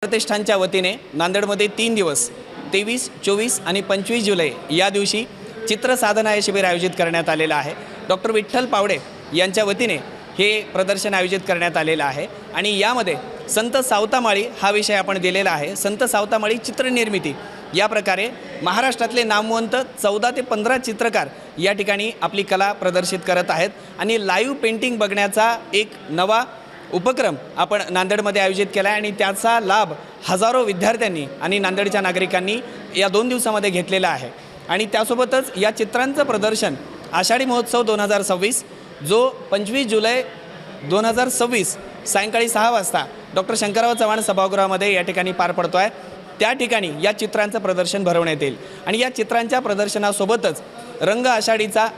प्रतिष्ठानच्या वतीने नांदेडमध्ये 3 दिवस 23, 24 आणि 25 जुलै या दिवशी चित्रसाधना हे शिबिर आयोजित करण्यात आलेलं आहे। डॉक्टर विठ्ठल पावडे यांच्या वतीने हे प्रदर्शन आयोजित करण्यात आलेलं आहे आणि यामध्ये संत सावतामाळी हा विषय आपण दिलेला आहे। संत सावतामाळी चित्रनिर्मिती या प्रकारे महाराष्ट्रातले नामवंत 14 ते 15 चित्रकार या ठिकाणी आपली कला प्रदर्शित करत आहेत आणि लाईव्ह पेंटिंग बघण्याचा एक नवा उपक्रम आपण नांदेडमध्ये आयोजित केला आहे आणि त्याचा लाभ हजारो विद्यार्थ्यांनी आणि नांदेडच्या नागरिकांनी या 2 दिवसामध्ये घेतलेला आहे। आणि त्यासोबतच या चित्रांचं प्रदर्शन आषाढी महोत्सव 2026 जो 25 जुलै 2026 सायंकाळी 6 वाजता डॉक्टर शंकरराव चव्हाण सभागृहामध्ये या ठिकाणी पार पडतो आहे। त्या ठिकाणी या चित्रांचं प्रदर्शन भरवण्यात येईल आणि या चित्रांच्या प्रदर्शनासोबतच रंग आषाढीचा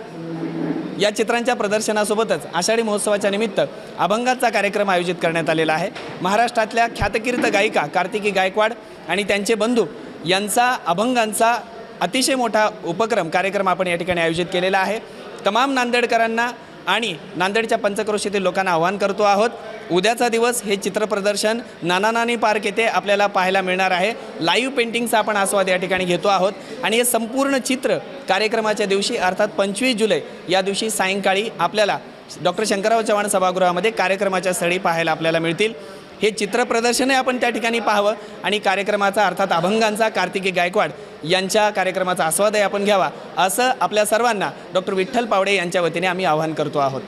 या चित्रांच्या प्रदर्शनासोबतच आषाढी महोत्सवाच्या निमित्त अभंगाचा कार्यक्रम आयोजित करण्यात आलेला आहे। महाराष्ट्रातल्या ख्यातकीर्त गायिका कार्तिकी गायकवाड आणि त्यांचे बंधू यांचा अभंगांचा अतिशय मोठा कार्यक्रम आपण या ठिकाणी आयोजित केलेला आहे। तमाम नांदेडकरांना आणि नांदेडच्या पंचक्रोशीतील लोकांना आवाहन करतो आहोत, उद्याचा दिवस हे चित्रप्रदर्शन नाना नानी पार्क येथे आपल्याला पाहायला मिळणार आहे। लाईव्ह पेंटिंगचा आपण आस्वाद या ठिकाणी घेतो आहोत आणि हे संपूर्ण चित्र कार्यक्रमाच्या दिवशी अर्थात 25 जुलै या दिवशी सायंकाळी आपल्याला डॉक्टर शंकरराव चव्हाण सभागृहामध्ये कार्यक्रमाच्या स्थळी पाहायला आपल्याला मिळतील। हे चित्रप्रदर्शनही आपण त्या ठिकाणी पाहावं आणि कार्यक्रमाचा अर्थात अभंगांचा कार्तिकी गायकवाड यांच्या कार्यक्रमाचा आस्वादही आपण घ्यावा असं आपल्या सर्वांना डॉक्टर विठ्ठल पावडे यांच्या वतीने आम्ही आवाहन करतो आहोत।